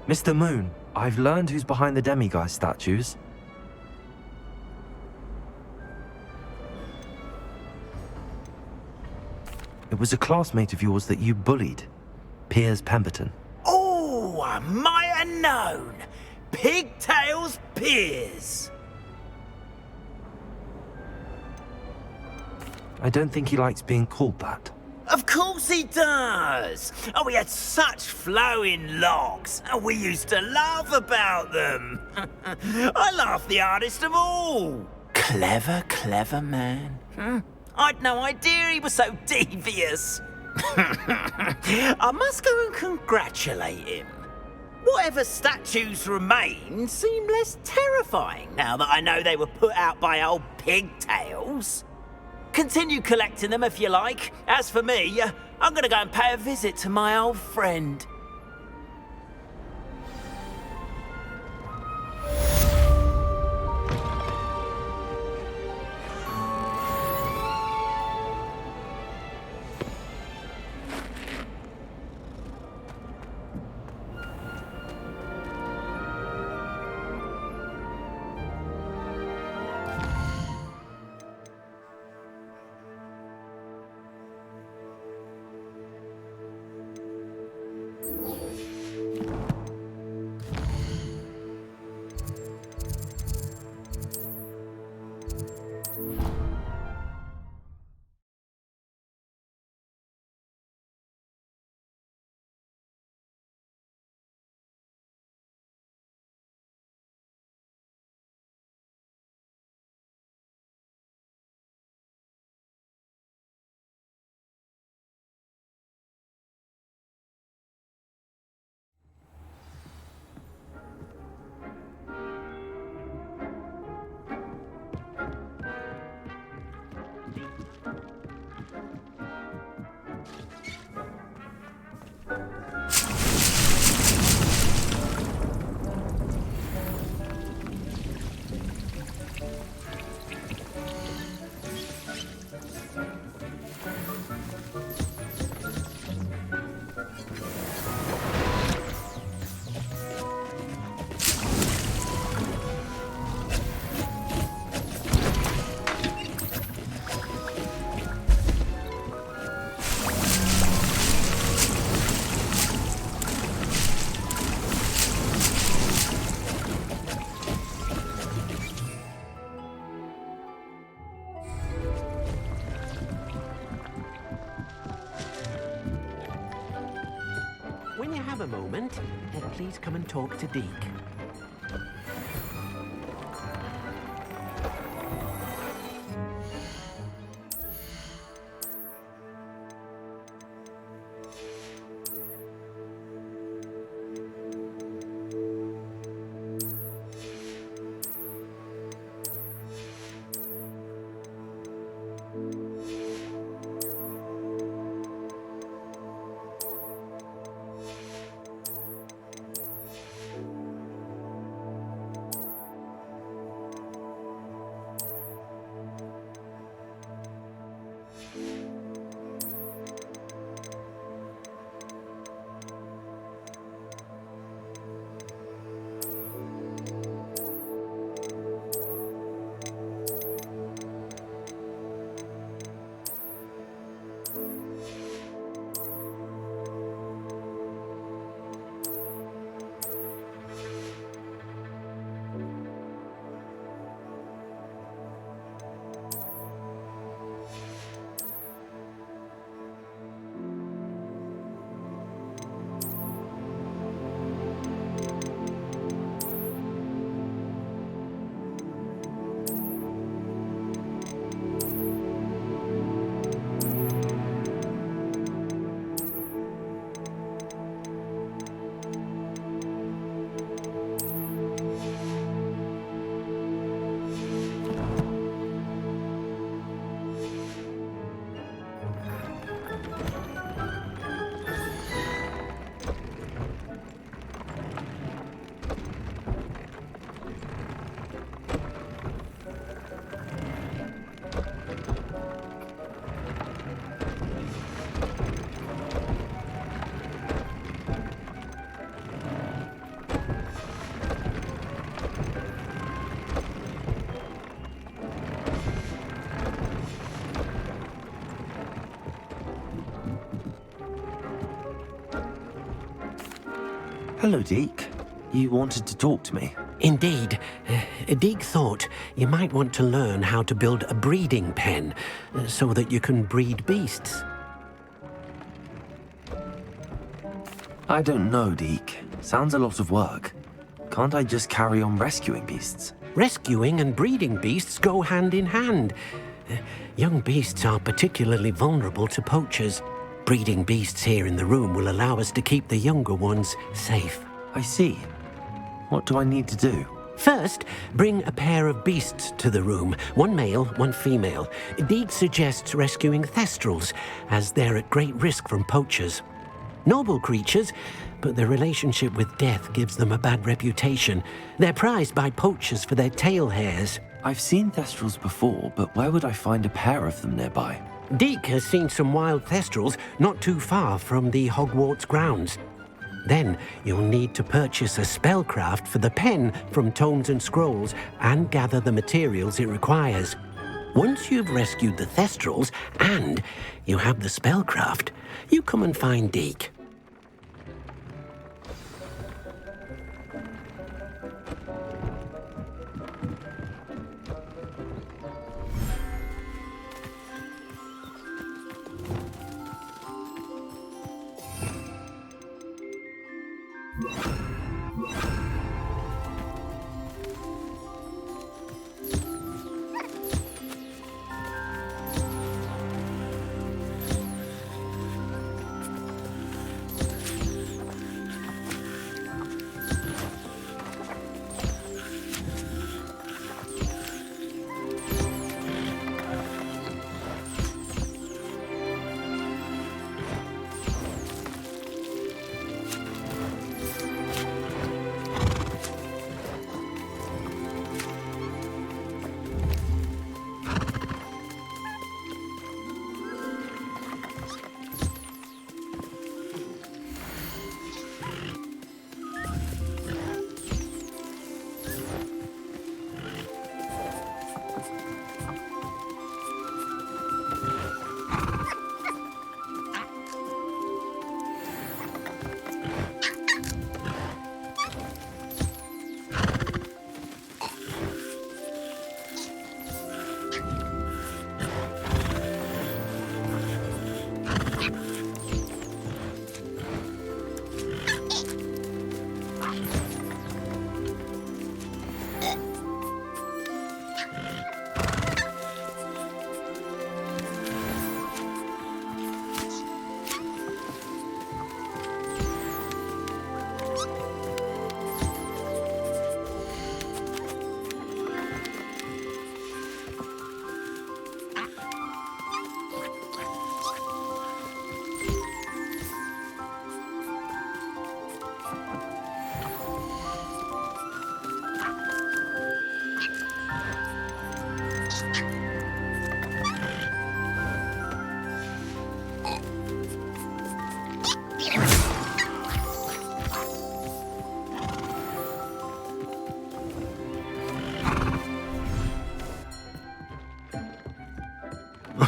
Mr. Moon, I've learned who's behind the demiguise statues. It was a classmate of yours that you bullied, Piers Pemberton. Oh, I might have known. Pigtails Piers. I don't think he likes being called that. Of course he does. Oh, we had such flowing locks, and we used to laugh about them. I laughed the hardest of all. Clever, clever man. I'd no idea he was so devious. I must go and congratulate him. Whatever statues remain seem less terrifying now that I know they were put out by old pigtails. Continue collecting them if you like. As for me, I'm gonna go and pay a visit to my old friend. When you have a moment, please come and talk to Deke. Hello, Deke. You wanted to talk to me? Indeed. Deek thought you might want to learn how to build a breeding pen so that you can breed beasts. I don't know, Deke. Sounds a lot of work. Can't I just carry on rescuing beasts? Rescuing and breeding beasts go hand in hand. Young beasts are particularly vulnerable to poachers. Breeding beasts here in the room will allow us to keep the younger ones safe. I see. What do I need to do? First, bring a pair of beasts to the room. One male, one female. Deek suggests rescuing thestrals, as they're at great risk from poachers. Noble creatures, but their relationship with death gives them a bad reputation. They're prized by poachers for their tail hairs. I've seen thestrals before, but where would I find a pair of them nearby? Deek has seen some wild thestrals not too far from the Hogwarts grounds. Then you'll need to purchase a spellcraft for the pen from Tomes and Scrolls and gather the materials it requires. Once you've rescued the thestrals and you have the spellcraft, you come and find Deek.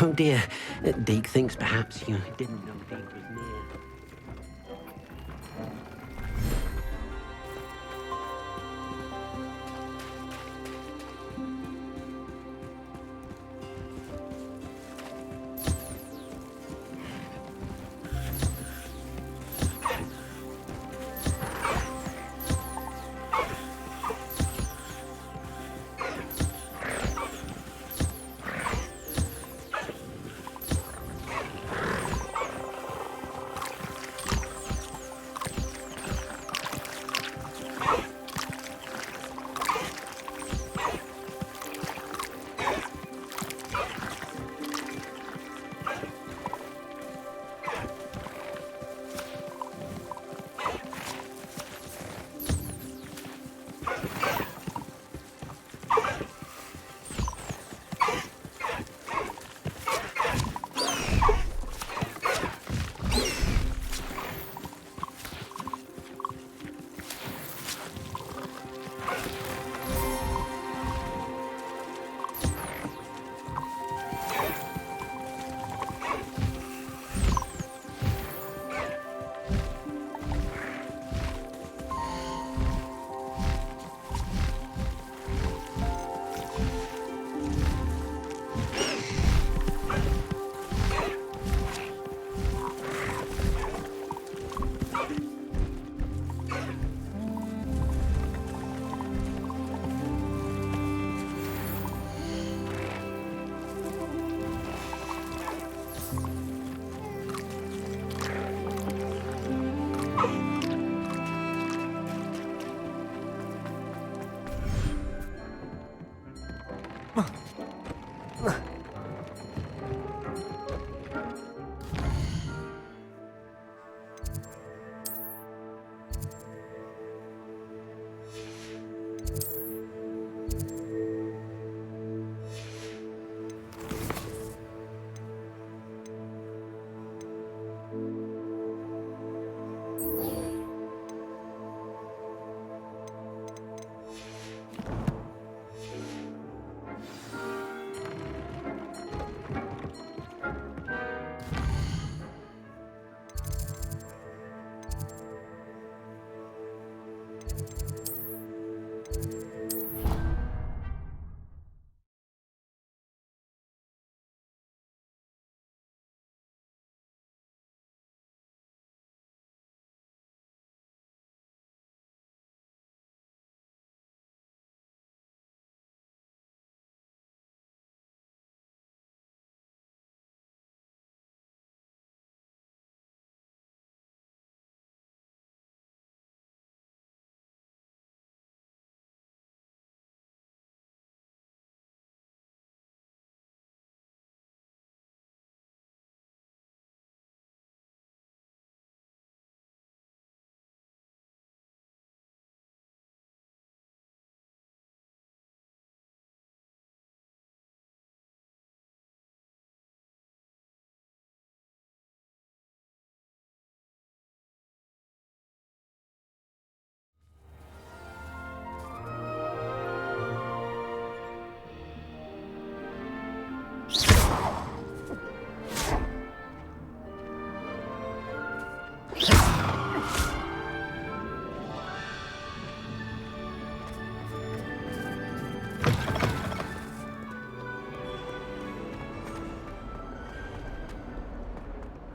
Oh dear, Deek thinks perhaps you didn't know Deek was near.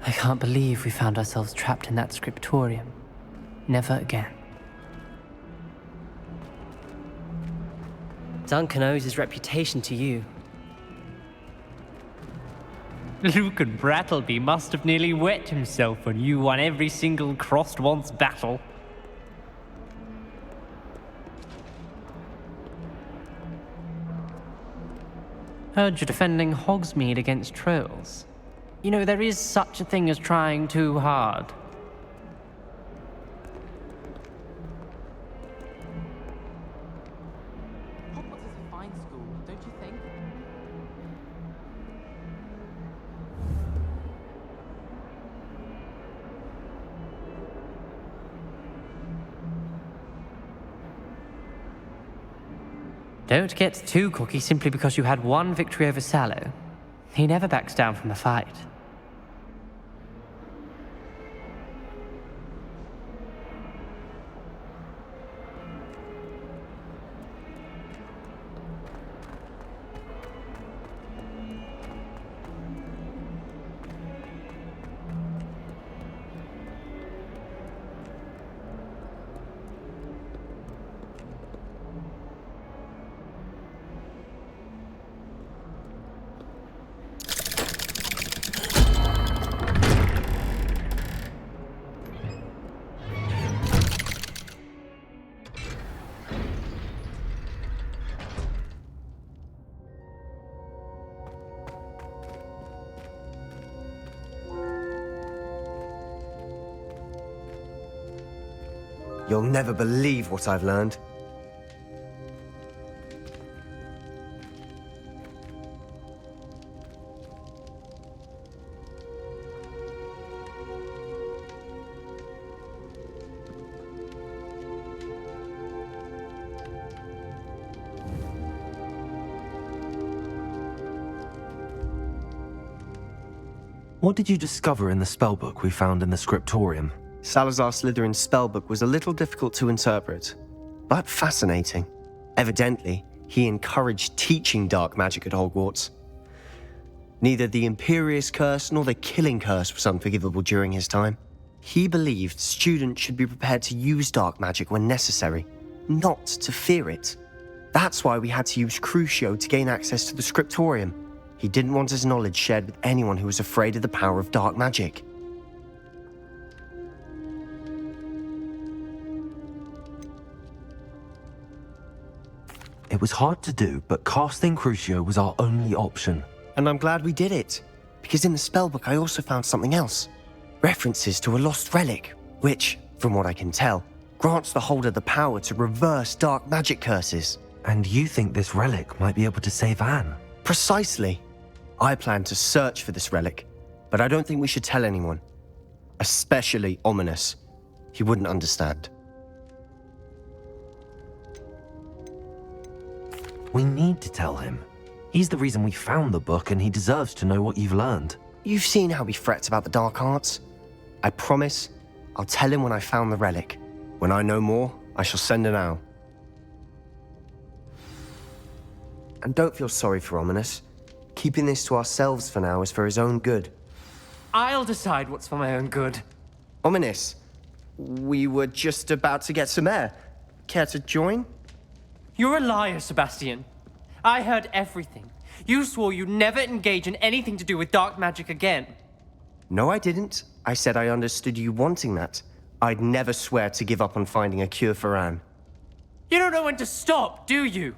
I can't believe we found ourselves trapped in that scriptorium. Never again. Duncan owes his reputation to you. Lucan Brattleby must have nearly wet himself when you won every single crossed once battle. Heard you're defending Hogsmeade against trolls. You know, there is such a thing as trying too hard. Hogwarts is a fine school, don't you think? Don't get too cocky simply because you had one victory over Sallow. He never backs down from a fight. You'll never believe what I've learned. What did you discover in the spellbook we found in the scriptorium? Salazar Slytherin's spellbook was a little difficult to interpret, but fascinating. Evidently, he encouraged teaching dark magic at Hogwarts. Neither the Imperious Curse nor the Killing Curse was unforgivable during his time. He believed students should be prepared to use dark magic when necessary, not to fear it. That's why we had to use Crucio to gain access to the scriptorium. He didn't want his knowledge shared with anyone who was afraid of the power of dark magic. It was hard to do, but casting Crucio was our only option. And I'm glad we did it, because in the spellbook I also found something else. References to a lost relic, which, from what I can tell, grants the holder the power to reverse dark magic curses. And you think this relic might be able to save Anne? Precisely. I plan to search for this relic, but I don't think we should tell anyone. Especially Ominis. He wouldn't understand. We need to tell him. He's the reason we found the book, and he deserves to know what you've learned. You've seen how he frets about the dark arts. I promise I'll tell him when I found the relic. When I know more, I shall send an owl. And don't feel sorry for Ominis. Keeping this to ourselves for now is for his own good. I'll decide what's for my own good. Ominis, we were just about to get some air. Care to join? You're a liar, Sebastian. I heard everything. You swore you'd never engage in anything to do with dark magic again. No, I didn't. I said I understood you wanting that. I'd never swear to give up on finding a cure for Anne. You don't know when to stop, do you?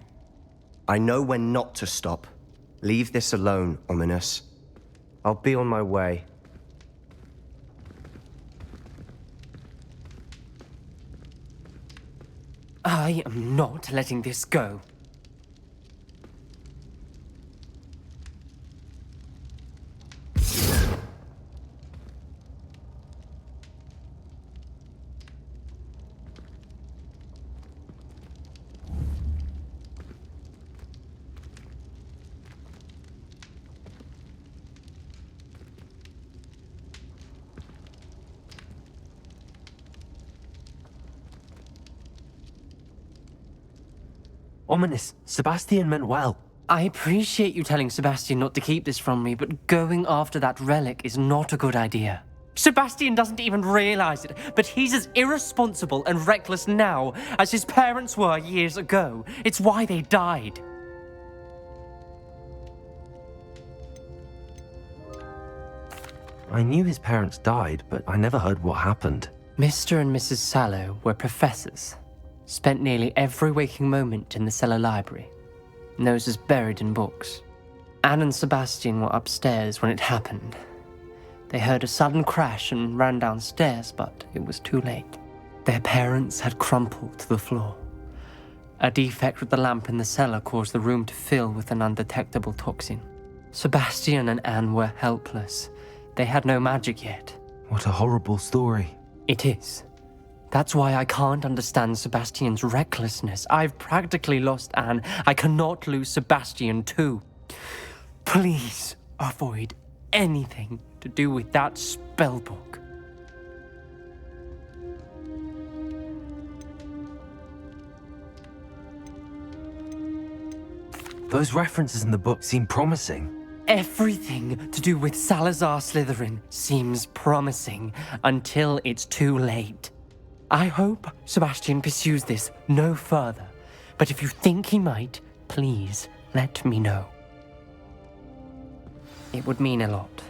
I know when not to stop. Leave this alone, Ominis. I'll be on my way. I am not letting this go. Ominis, Sebastian meant well. I appreciate you telling Sebastian not to keep this from me, but going after that relic is not a good idea. Sebastian doesn't even realize it, but he's as irresponsible and reckless now as his parents were years ago. It's why they died. I knew his parents died, but I never heard what happened. Mr. and Mrs. Sallow were professors. Spent nearly every waking moment in the cellar library. Noses buried in books. Anne and Sebastian were upstairs when it happened. They heard a sudden crash and ran downstairs, but it was too late. Their parents had crumpled to the floor. A defect with the lamp in the cellar caused the room to fill with an undetectable toxin. Sebastian and Anne were helpless. They had no magic yet. What a horrible story. It is. That's why I can't understand Sebastian's recklessness. I've practically lost Anne. I cannot lose Sebastian too. Please avoid anything to do with that spellbook. Those references in the book seem promising. Everything to do with Salazar Slytherin seems promising until it's too late. I hope Sebastian pursues this no further, but if you think he might, please let me know. It would mean a lot.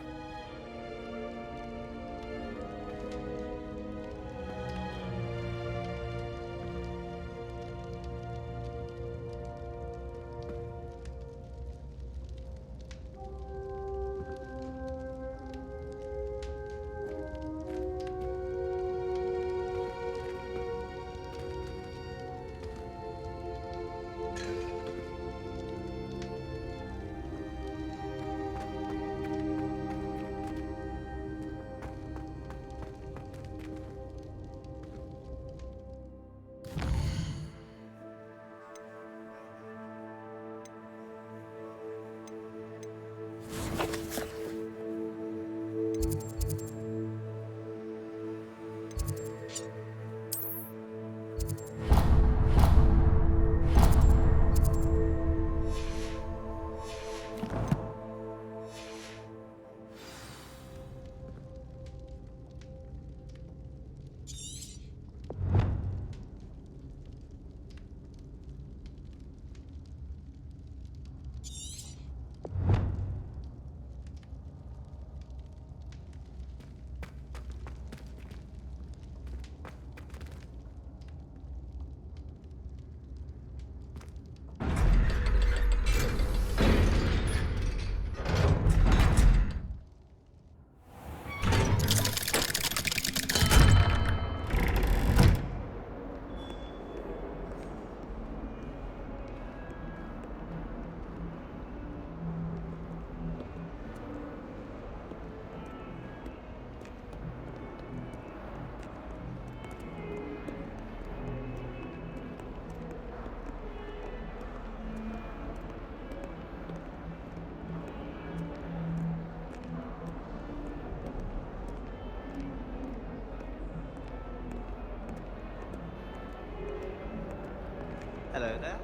Hello there.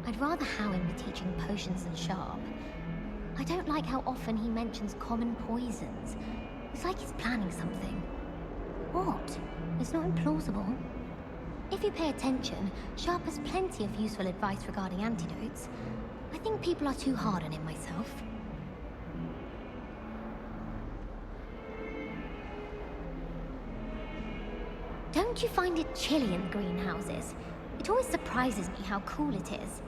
I'd rather Howin be teaching potions than Sharp. I don't like how often he mentions common poisons. It's like he's planning something. What? It's not implausible. If you pay attention, Sharp has plenty of useful advice regarding antidotes. I think people are too hard on him myself. Don't you find it chilly in the greenhouses? It always surprises me how cool it is.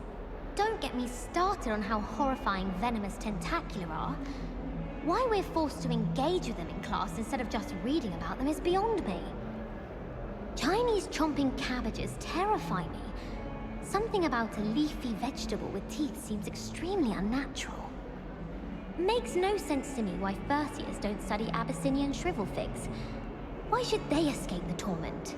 Don't get me started on how horrifying venomous tentacular are. Why we're forced to engage with them in class instead of just reading about them is beyond me. Chinese chomping cabbages terrify me. Something about a leafy vegetable with teeth seems extremely unnatural. Makes no sense to me why first years don't study Abyssinian shrivel figs. Why should they escape the torment?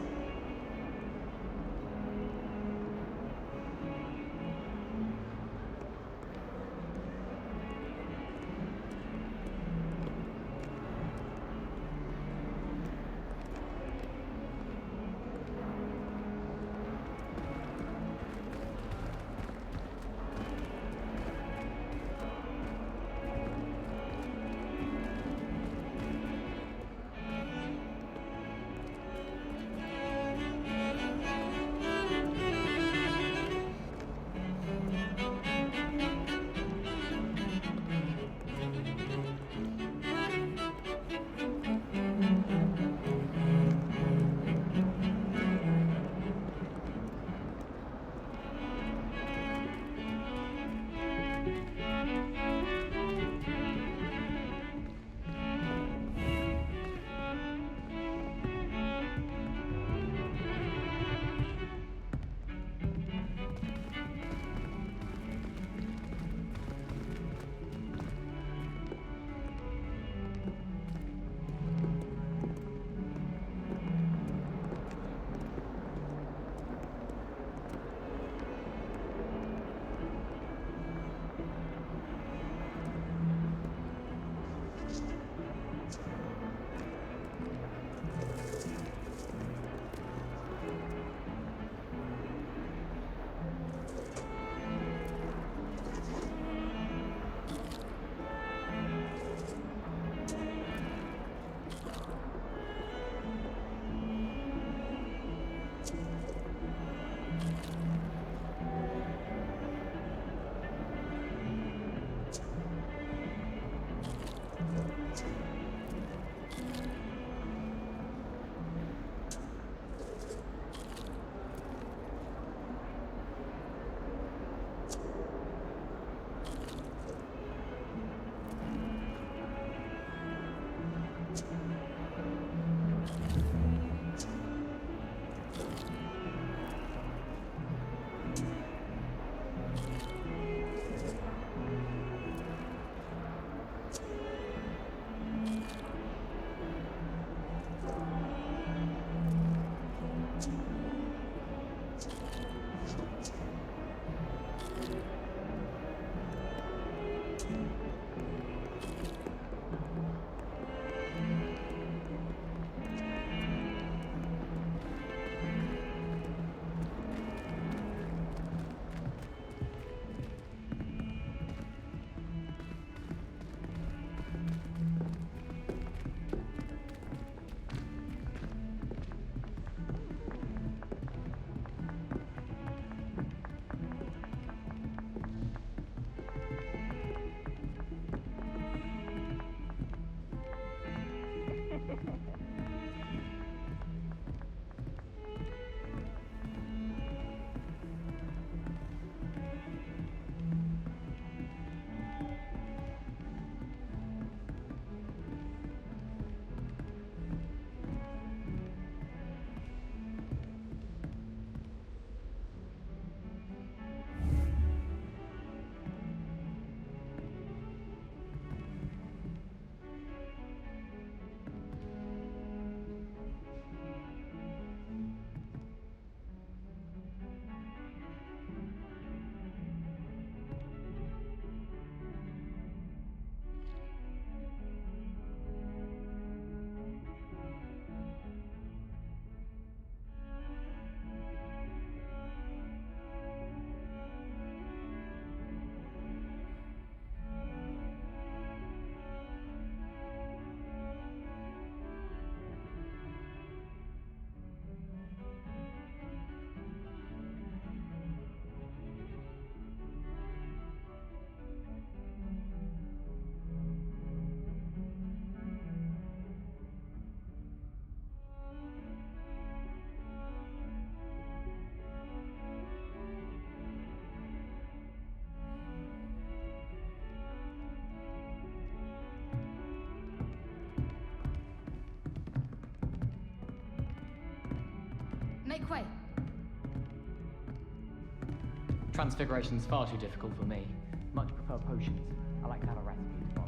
Make way. Transfiguration's far too difficult for me. Much prefer potions. I like to have a recipe to follow.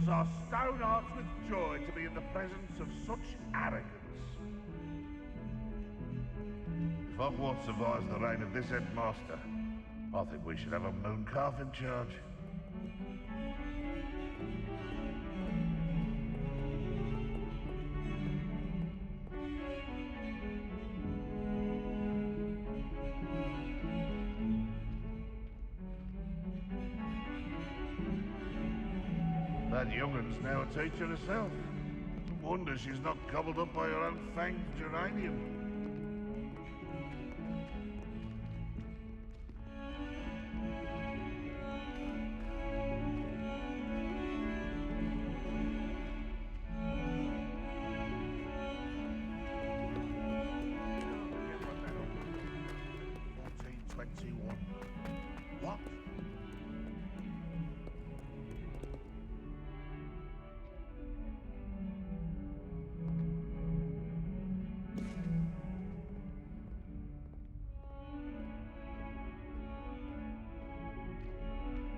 fills our stone hearts with joy to be in the presence of such arrogance. If Hogwarts survives the reign of this headmaster, I think we should have a moon calf in charge. That young'un's now a teacher herself. Wonder she's not gobbled up by her unfanged geranium. What?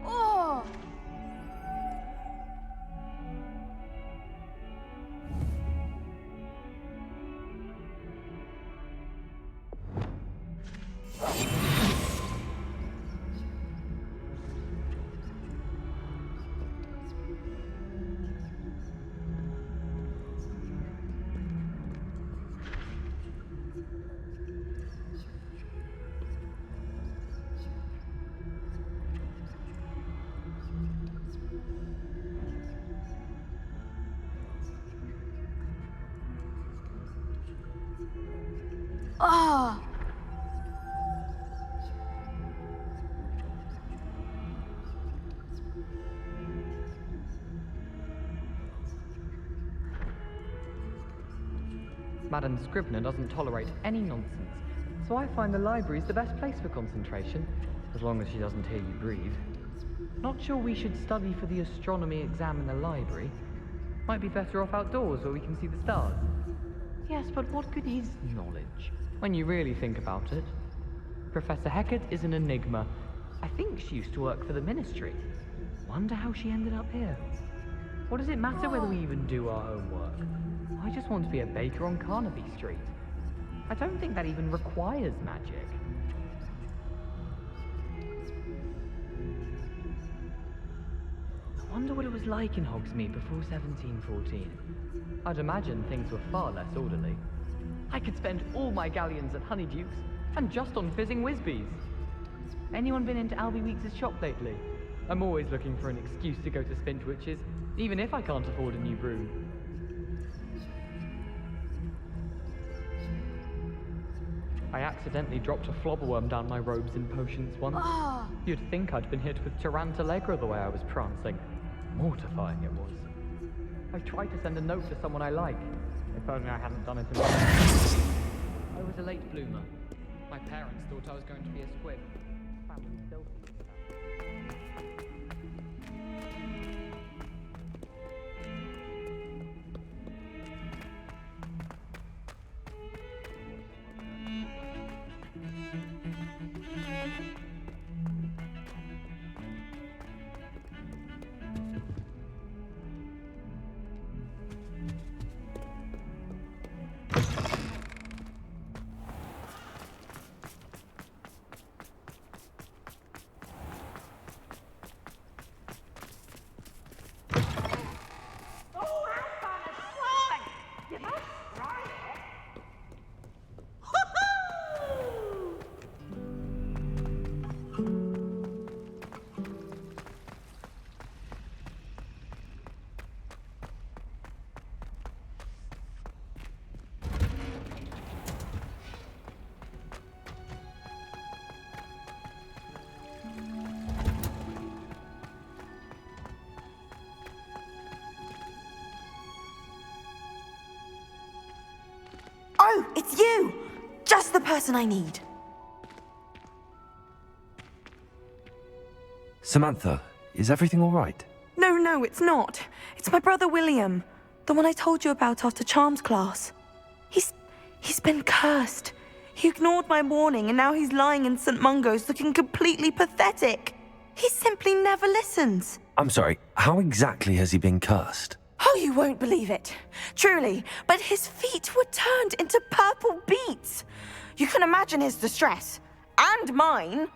Oh! Ah! Madam Scrivener doesn't tolerate any nonsense, so I find the library's the best place for concentration, as long as she doesn't hear you breathe. Not sure we should study for the astronomy exam in the library. Might be better off outdoors where we can see the stars. Yes, but what good is knowledge, when you really think about it? Professor Hecat is an enigma. I think she used to work for the Ministry. Wonder how she ended up here. What does it matter whether we even do our homework? I just want to be a baker on Carnaby Street. I don't think that even requires magic. I wonder what it was like in Hogsmeade before 1714. I'd imagine things were far less orderly. I could spend all my galleons at Honeydukes, and just on fizzing Whizbees. Anyone been into Albie Weeks' shop lately? I'm always looking for an excuse to go to Spintwitch's, even if I can't afford a new broom. I accidentally dropped a flobberworm down my robes and potions once. Ah! You'd think I'd been hit with Tarantallegra the way I was prancing. Mortifying it was. I tried to send a note to someone I like. If only I hadn't done it in I was a late bloomer. My parents thought I was going to be a squib. Family still feels that. Oh, it's you! Just the person I need. Samantha, is everything all right? No, it's not. It's my brother William. The one I told you about after Charms class. He's been cursed. He ignored my warning and now he's lying in St. Mungo's looking completely pathetic. He simply never listens. I'm sorry, how exactly has he been cursed? Oh, you won't believe it. Truly, but his feet were turned into purple beets. You can imagine his distress. And mine.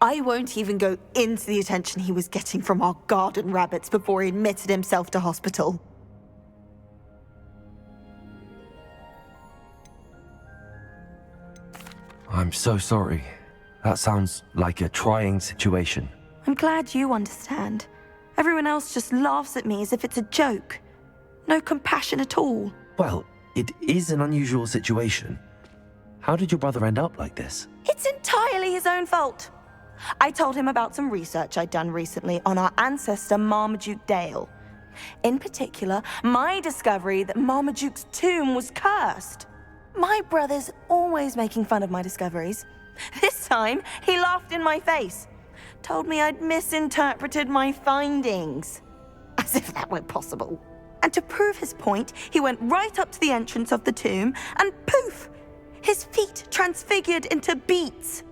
I won't even go into the attention he was getting from our garden rabbits before he admitted himself to hospital. I'm so sorry. That sounds like a trying situation. I'm glad you understand. Everyone else just laughs at me as if it's a joke. No compassion at all. Well, it is an unusual situation. How did your brother end up like this? It's entirely his own fault. I told him about some research I'd done recently on our ancestor Marmaduke Dale. In particular, my discovery that Marmaduke's tomb was cursed. My brother's always making fun of my discoveries. This time, he laughed in my face. Told me I'd misinterpreted my findings. As if that were possible. And to prove his point, he went right up to the entrance of the tomb and poof! His feet transfigured into beets.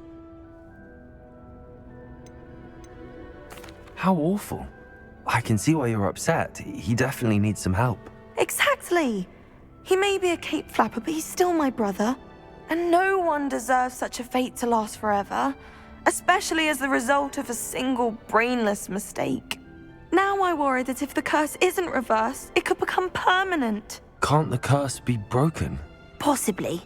How awful. I can see why you're upset. He definitely needs some help. Exactly. He may be a cape flapper, but he's still my brother. And no one deserves such a fate to last forever, especially as the result of a single brainless mistake. Now I worry that if the curse isn't reversed, it could become permanent. Can't the curse be broken? Possibly.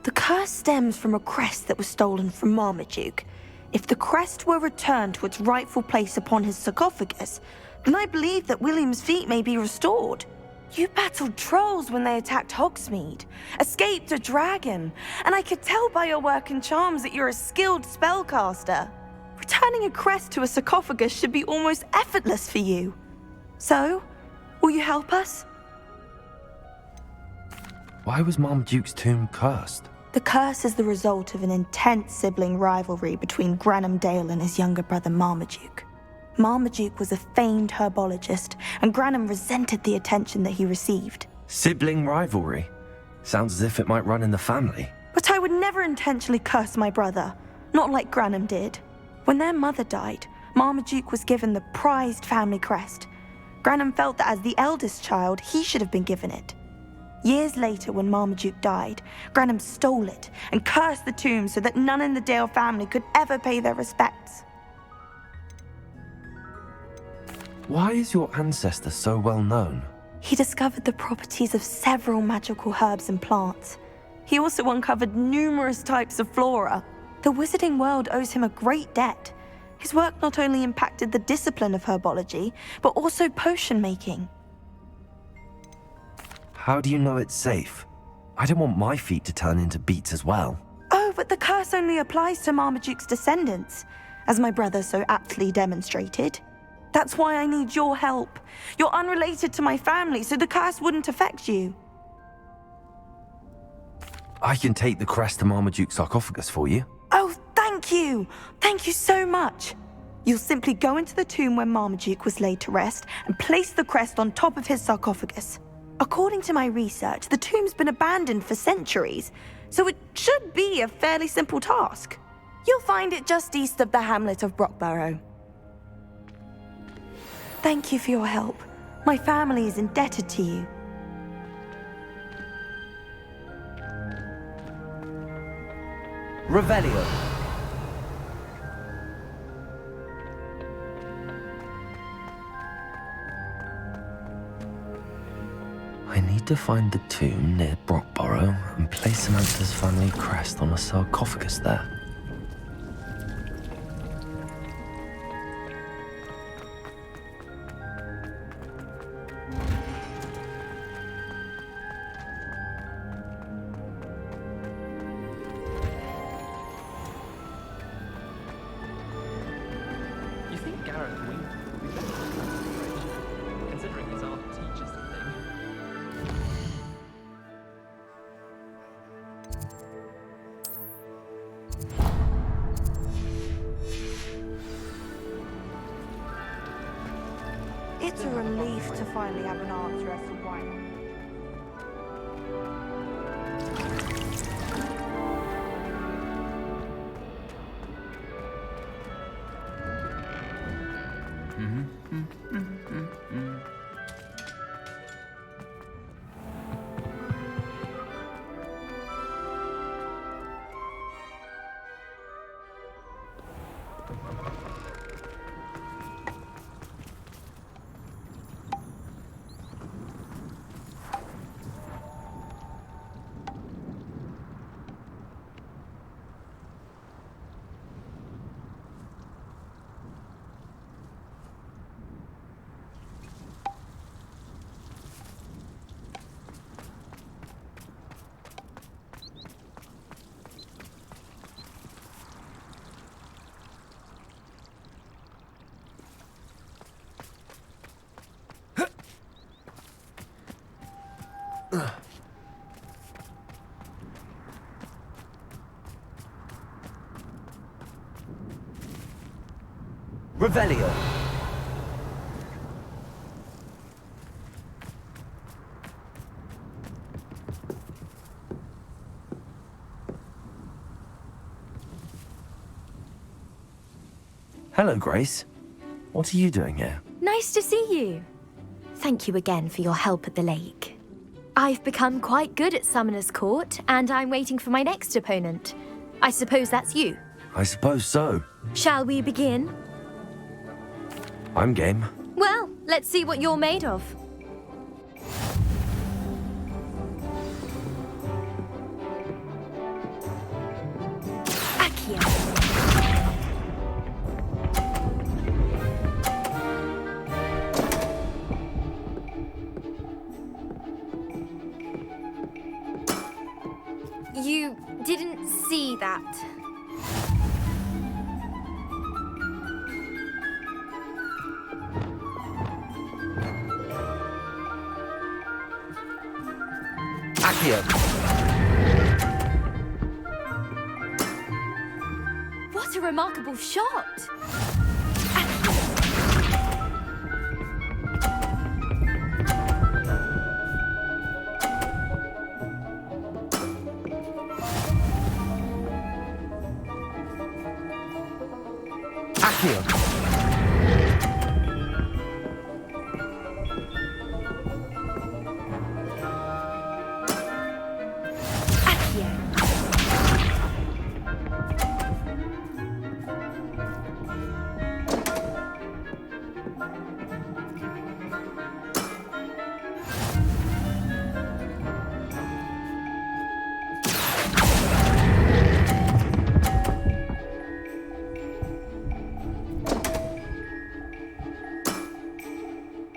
The curse stems from a crest that was stolen from Marmaduke. If the crest were returned to its rightful place upon his sarcophagus, then I believe that William's feet may be restored. You battled trolls when they attacked Hogsmeade, escaped a dragon, and I could tell by your work and charms that you're a skilled spellcaster. Returning a crest to a sarcophagus should be almost effortless for you. So, will you help us? Why was Marmaduke's tomb cursed? The curse is the result of an intense sibling rivalry between Granham Dale and his younger brother Marmaduke. Marmaduke was a famed herbologist, and Granham resented the attention that he received. Sibling rivalry? Sounds as if it might run in the family. But I would never intentionally curse my brother, not like Granham did. When their mother died, Marmaduke was given the prized family crest. Granham felt that as the eldest child, he should have been given it. Years later, when Marmaduke died, Granham stole it and cursed the tomb so that none in the Dale family could ever pay their respects. Why is your ancestor so well known? He discovered the properties of several magical herbs and plants. He also uncovered numerous types of flora. The wizarding world owes him a great debt. His work not only impacted the discipline of herbology, but also potion making. How do you know it's safe? I don't want my feet to turn into beets as well. Oh, but the curse only applies to Marmaduke's descendants, as my brother so aptly demonstrated. That's why I need your help. You're unrelated to my family, so the curse wouldn't affect you. I can take the crest to Marmaduke's sarcophagus for you. Oh, thank you! Thank you so much! You'll simply go into the tomb where Marmaduke was laid to rest and place the crest on top of his sarcophagus. According to my research, the tomb's been abandoned for centuries, so it should be a fairly simple task. You'll find it just east of the hamlet of Brockborough. Thank you for your help. My family is indebted to you. Revelio. I need to find the tomb near Brockborough and place Samantha's family crest on a sarcophagus there. You think Gareth Wing would be better at concentration, considering his art teaches the thing? It's a relief to finally have an answer as to why. Mm-hmm. Revelio. Hello, Grace. What are you doing here? Nice to see you. Thank you again for your help at the lake. I've become quite good at Summoner's Court, and I'm waiting for my next opponent. I suppose that's you. I suppose so. Shall we begin? I'm game. Well, let's see what you're made of. Accio. You didn't see that. Accio. What a remarkable shot! Accio.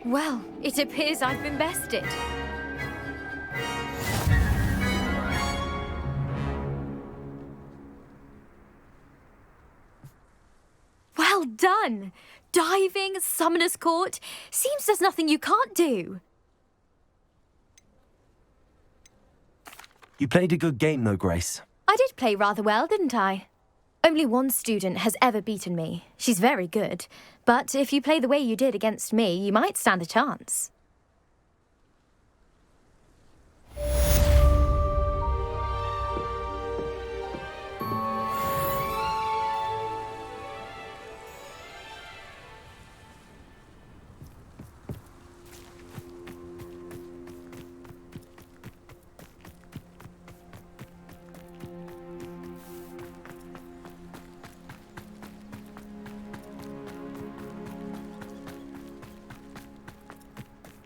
Well, it appears I've been bested. Well done! Diving, Summoner's Court. Seems there's nothing you can't do. You played a good game, though, Grace. I did play rather well, didn't I? Only one student has ever beaten me. She's very good. But if you play the way you did against me, you might stand a chance.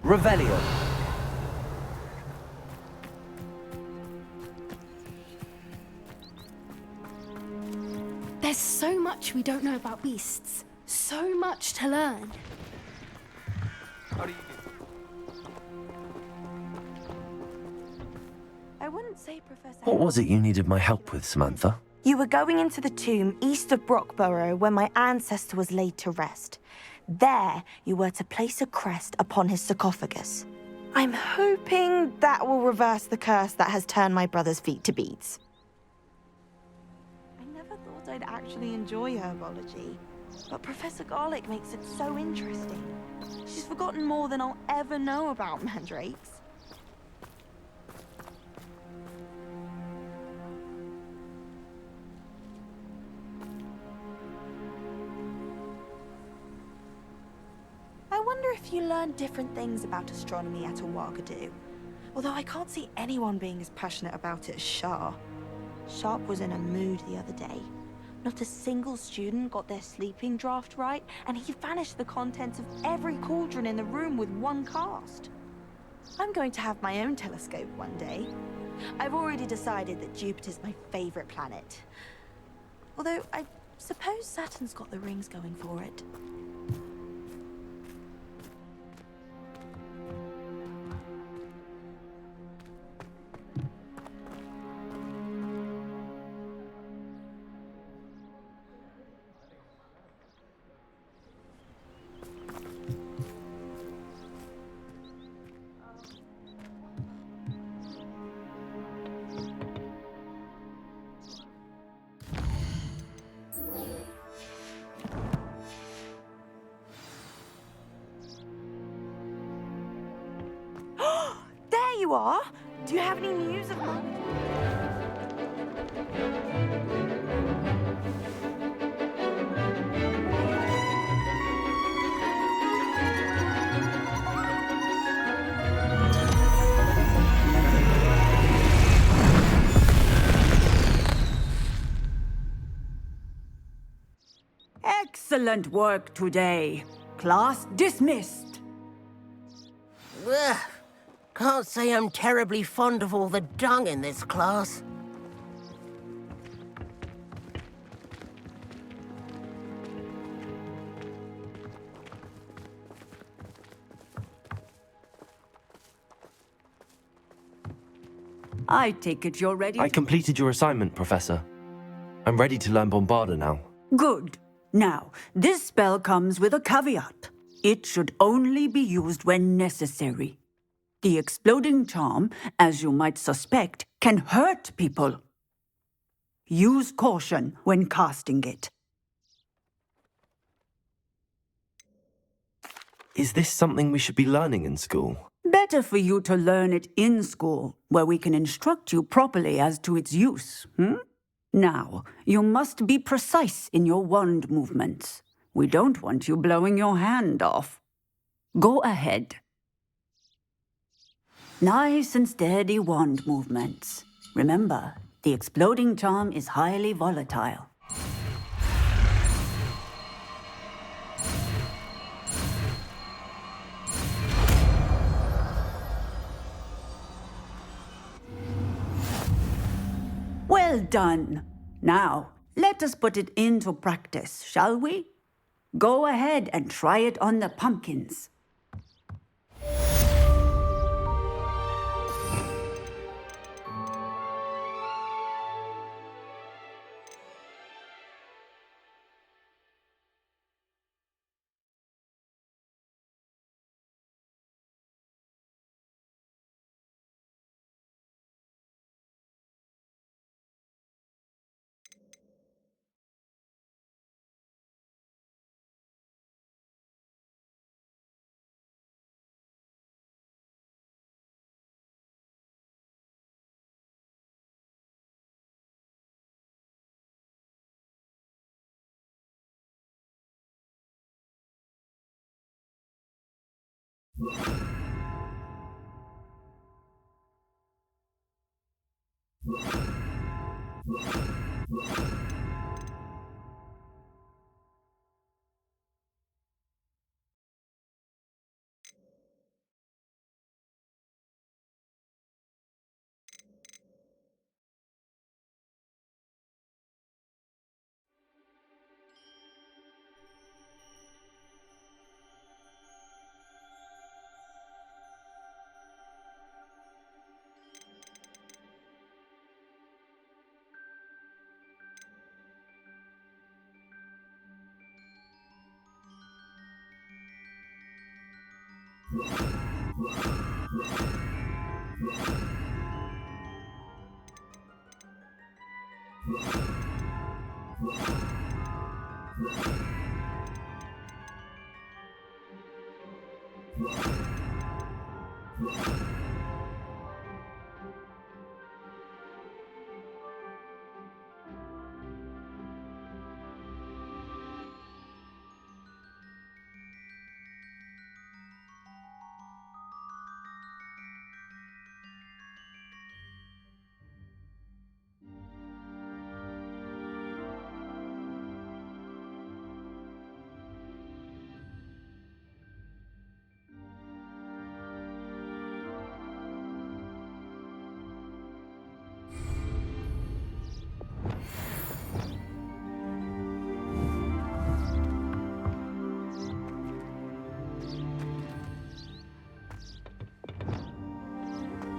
Revelio. There's so much we don't know about beasts. So much to learn. I wouldn't say, Professor. What was it you needed my help with, Samantha? You were going into the tomb east of Brockborough where my ancestor was laid to rest. There, you were to place a crest upon his sarcophagus. I'm hoping that will reverse the curse that has turned my brother's feet to beads. I never thought I'd actually enjoy herbology, but Professor Garlick makes it so interesting. She's forgotten more than I'll ever know about mandrakes. I wonder if you learn different things about astronomy at Ouagadougou. Although I can't see anyone being as passionate about it as Shah. Sharp was in a mood the other day. Not a single student got their sleeping draft right, and he vanished the contents of every cauldron in the room with one cast. I'm going to have my own telescope one day. I've already decided that Jupiter's my favorite planet. Although I suppose Saturn's got the rings going for it. you are. Do you have any news of Excellent work today. Class dismissed. Ugh. Can't say I'm terribly fond of all the dung in this class. I take it you're ready. I completed your assignment, Professor. I'm ready to learn Bombarda now. Good. Now, this spell comes with a caveat. It should only be used when necessary. The exploding charm, as you might suspect, can hurt people. Use caution when casting it. Is this something we should be learning in school? Better for you to learn it in school, where we can instruct you properly as to its use. Now, you must be precise in your wand movements. We don't want you blowing your hand off. Go ahead. Nice and steady wand movements. Remember, the exploding charm is highly volatile. Well done. Now, let us put it into practice, shall we? Go ahead and try it on the pumpkins.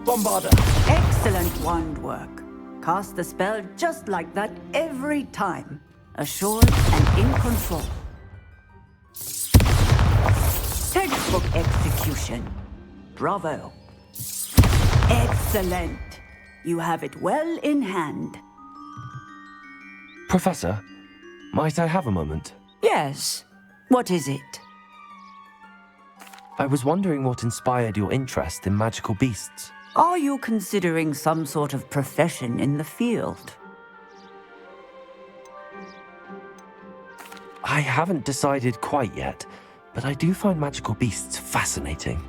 Bombarda! Excellent wand work. Cast the spell just like that every time. Assured and in control. Textbook execution. Bravo. Excellent. You have it well in hand. Professor, might I have a moment? Yes. What is it? I was wondering what inspired your interest in magical beasts. Are you considering some sort of profession in the field? I haven't decided quite yet, but I do find magical beasts fascinating.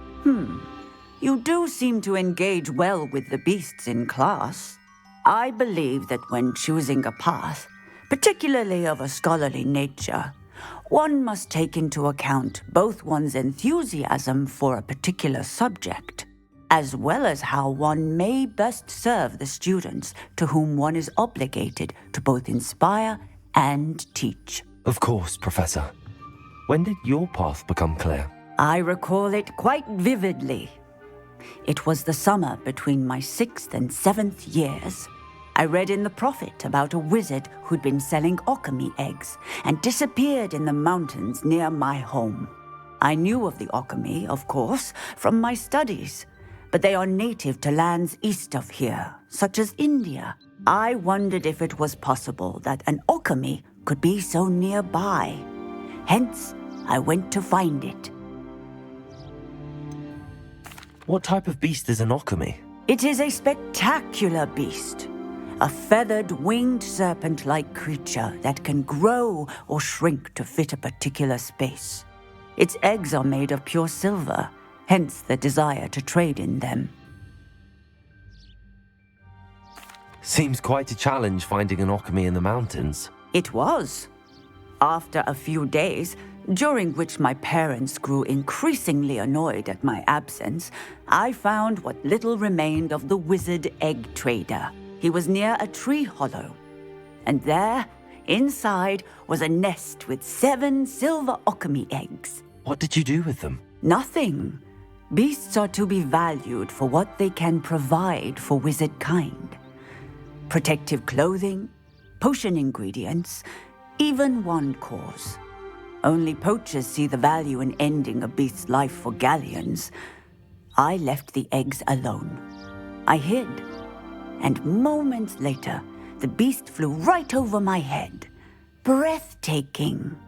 You do seem to engage well with the beasts in class. I believe that when choosing a path, particularly of a scholarly nature, one must take into account both one's enthusiasm for a particular subject, as well as how one may best serve the students to whom one is obligated to both inspire and teach. Of course, Professor. When did your path become clear? I recall it quite vividly. It was the summer between my 6th and 7th years. I read in the Prophet about a wizard who'd been selling alchemy eggs and disappeared in the mountains near my home. I knew of the alchemy, of course, from my studies, but they are native to lands east of here, such as India. I wondered if it was possible that an alchemy could be so nearby. Hence, I went to find it. What type of beast is an alchemy? It is a spectacular beast. A feathered, winged serpent-like creature that can grow or shrink to fit a particular space. Its eggs are made of pure silver, hence the desire to trade in them. Seems quite a challenge finding an alchemy in the mountains. It was. After a few days, during which my parents grew increasingly annoyed at my absence, I found what little remained of the wizard egg trader. He was near a tree hollow, and there, inside, was a nest with 7 silver alchemy eggs. What did you do with them? Nothing. Beasts are to be valued for what they can provide for wizard kind. Protective clothing, potion ingredients, even wand cores. Only poachers see the value in ending a beast's life for galleons. I left the eggs alone. I hid. And moments later, the beast flew right over my head. Breathtaking.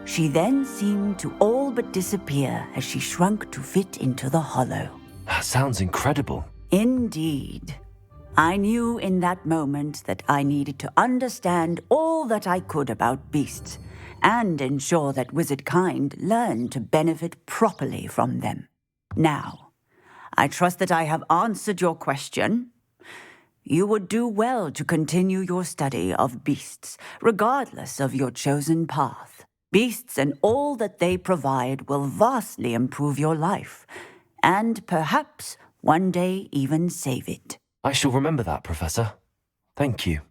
She then seemed to all but disappear as she shrunk to fit into the hollow. That sounds incredible. Indeed. I knew in that moment that I needed to understand all that I could about beasts and ensure that wizard kind learned to benefit properly from them. Now, I trust that I have answered your question. You would do well to continue your study of beasts, regardless of your chosen path. Beasts and all that they provide will vastly improve your life, and perhaps one day even save it. I shall remember that, Professor. Thank you.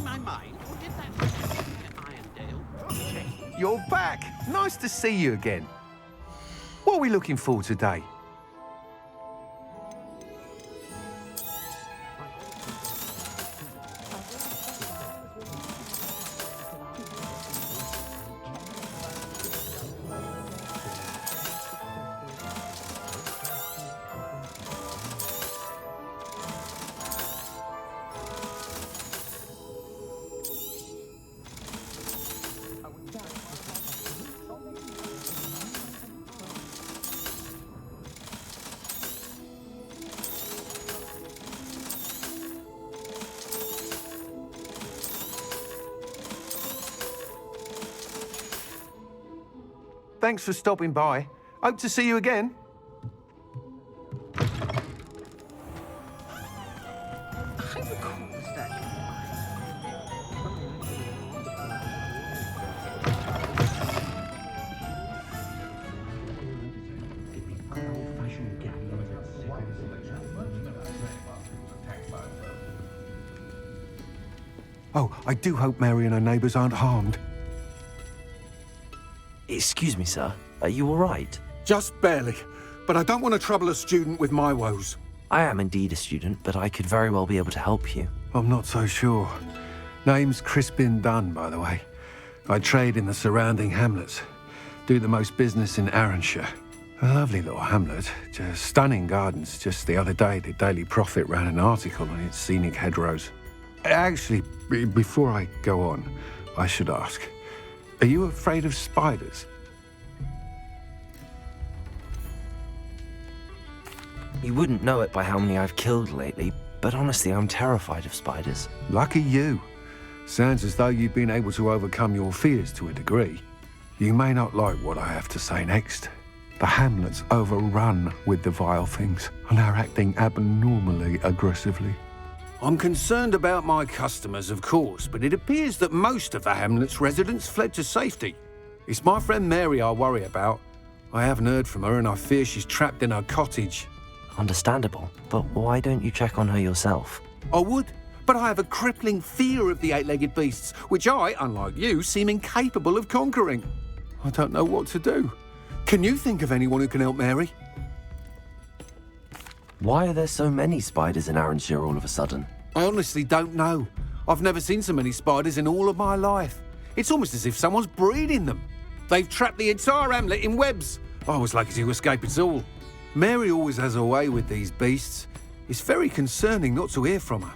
My mind, or did that Irondale? You're back. Nice to see you again. What are we looking for today? Thanks for stopping by. Hope to see you again. Oh, I do hope Mary and her neighbours aren't harmed. Excuse me, sir. Are you all right? Just barely. But I don't want to trouble a student with my woes. I am indeed a student, but I could very well be able to help you. I'm not so sure. Name's Crispin Dunn, by the way. I trade in the surrounding hamlets. Do the most business in Arranshire. A lovely little hamlet. Just stunning gardens. Just the other day, the Daily Prophet ran an article on its scenic hedgerows. Actually, before I go on, I should ask, are you afraid of spiders? You wouldn't know it by how many I've killed lately, but honestly, I'm terrified of spiders. Lucky you. Sounds as though you've been able to overcome your fears to a degree. You may not like what I have to say next. The hamlet's overrun with the vile things, and are acting abnormally aggressively. I'm concerned about my customers, of course, but it appears that most of the hamlet's residents fled to safety. It's my friend Mary I worry about. I haven't heard from her, and I fear she's trapped in her cottage. Understandable, but why don't you check on her yourself? I would, but I have a crippling fear of the eight-legged beasts, which I, unlike you, seem incapable of conquering. I don't know what to do. Can you think of anyone who can help Mary? Why are there so many spiders in Arranshire all of a sudden? I honestly don't know. I've never seen so many spiders in all of my life. It's almost as if someone's breeding them. They've trapped the entire hamlet in webs. I was lucky to escape it all. Mary always has a way with these beasts. It's very concerning not to hear from her.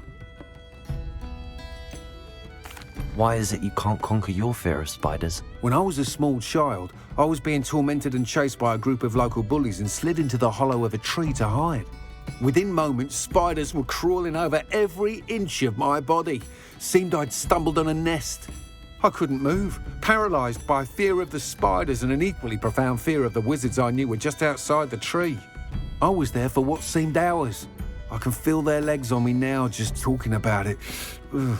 Why is it you can't conquer your fear of spiders? When I was a small child, I was being tormented and chased by a group of local bullies and slid into the hollow of a tree to hide. Within moments, spiders were crawling over every inch of my body. Seemed I'd stumbled on a nest. I couldn't move, paralysed by fear of the spiders and an equally profound fear of the wizards I knew were just outside the tree. I was there for what seemed hours. I can feel their legs on me now just talking about it. Ugh.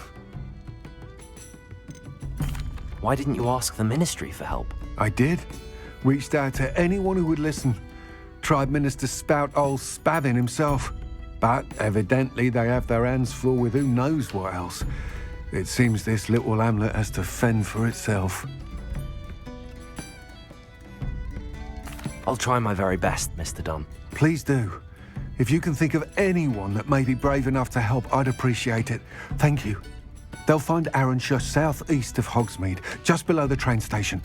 Why didn't you ask the ministry for help? I did. Reached out to anyone who would listen. Tried Minister Spout old Spavin himself. But evidently they have their hands full with who knows what else. It seems this little hamlet has to fend for itself. I'll try my very best, Mr. Dunn. Please do. If you can think of anyone that may be brave enough to help, I'd appreciate it. Thank you. They'll find Arranshire southeast of Hogsmeade, just below the train station.